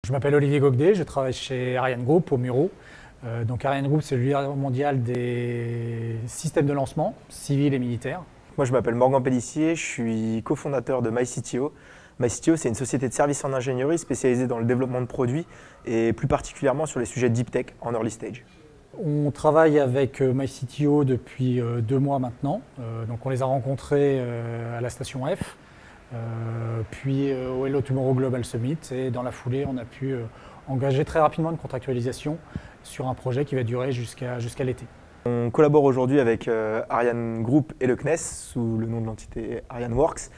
Je m'appelle Olivier Gogdet, je travaille chez Ariane Group au Muro. Donc Ariane Group, c'est le leader mondial des systèmes de lancement civils et militaires. Moi, je m'appelle Morgan Pellissier, je suis cofondateur de MyCTO. MyCTO, c'est une société de services en ingénierie spécialisée dans le développement de produits et plus particulièrement sur les sujets deep tech en early stage. On travaille avec MyCTO depuis 2 mois maintenant. Donc on les a rencontrés à la station F, puis au Hello Tomorrow Global Summit, et dans la foulée, on a pu engager très rapidement une contractualisation sur un projet qui va durer jusqu'à l'été. On collabore aujourd'hui avec Ariane Group et le CNES, sous le nom de l'entité Ariane Works,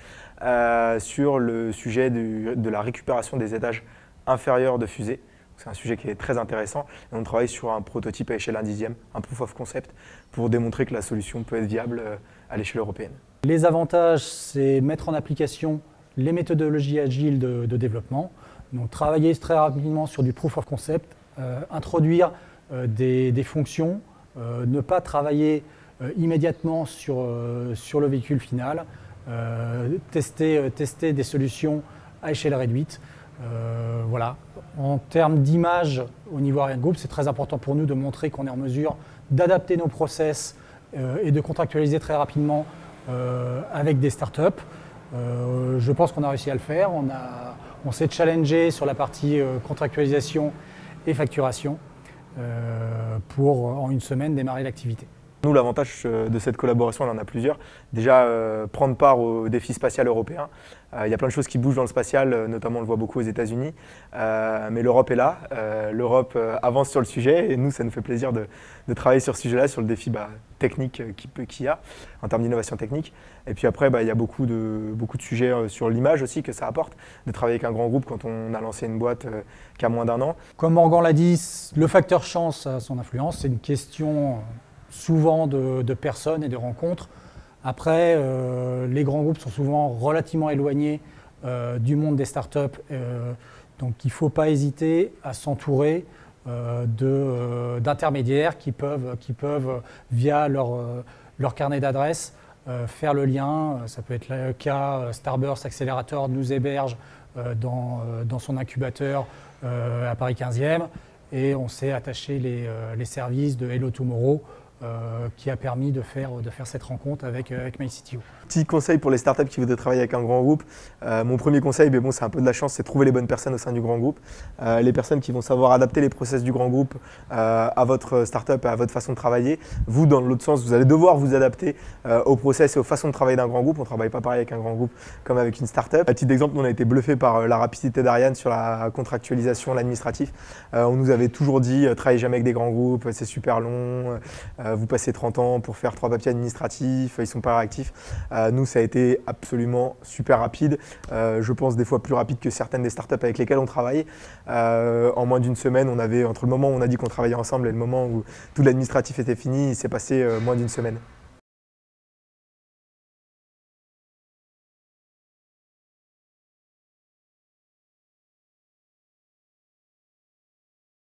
sur le sujet de la récupération des étages inférieurs de fusées. C'est un sujet qui est très intéressant et on travaille sur un prototype à échelle 1/10, un proof of concept, pour démontrer que la solution peut être viable à l'échelle européenne. Les avantages, c'est mettre en application les méthodologies agiles de développement, donc travailler très rapidement sur du proof of concept, introduire des fonctions, ne pas travailler immédiatement sur le véhicule final, tester des solutions à échelle réduite. Voilà. En termes d'image au niveau Ariane Group, c'est très important pour nous de montrer qu'on est en mesure d'adapter nos process et de contractualiser très rapidement avec des startups. Je pense qu'on a réussi à le faire. On s'est challengé sur la partie contractualisation et facturation pour en une semaine démarrer l'activité. Nous, l'avantage de cette collaboration, on en a plusieurs. Déjà, prendre part au défi spatial européen. Il y a plein de choses qui bougent dans le spatial, notamment on le voit beaucoup aux États-Unis. Mais l'Europe est là, l'Europe avance sur le sujet et nous, ça nous fait plaisir de travailler sur ce sujet-là, sur le défi technique qu'il y a en termes d'innovation technique. Et puis après, il y a beaucoup de sujets sur l'image aussi que ça apporte, de travailler avec un grand groupe quand on a lancé une boîte qui a moins d'1 an. Comme Morgan l'a dit, le facteur chance a son influence, c'est une question souvent de personnes et de rencontres. Après, les grands groupes sont souvent relativement éloignés du monde des startups, donc il ne faut pas hésiter à s'entourer d'intermédiaires qui peuvent via leur carnet d'adresses, faire le lien. Ça peut être le cas Starburst Accelerator nous héberge dans son incubateur à Paris 15e, et on s'est attaché les services de Hello Tomorrow qui a permis de faire cette rencontre avec MyCTO. Petit conseil pour les startups qui voudraient travailler avec un grand groupe. Mon premier conseil, mais bon, c'est un peu de la chance, c'est de trouver les bonnes personnes au sein du grand groupe. Les personnes qui vont savoir adapter les process du grand groupe à votre startup et à votre façon de travailler. Vous, dans l'autre sens, vous allez devoir vous adapter aux process et aux façons de travailler d'un grand groupe. On ne travaille pas pareil avec un grand groupe comme avec une startup. À titre d'exemple, on a été bluffé par la rapidité d'Ariane sur la contractualisation, l'administratif. On nous avait toujours dit, travaillez jamais avec des grands groupes, c'est super long. Vous passez 30 ans pour faire 3 papiers administratifs, ils ne sont pas réactifs. Nous, ça a été absolument super rapide. Je pense des fois plus rapide que certaines des startups avec lesquelles on travaille. En moins d'une semaine, on avait, entre le moment où on a dit qu'on travaillait ensemble et le moment où tout l'administratif était fini, il s'est passé moins d'une semaine.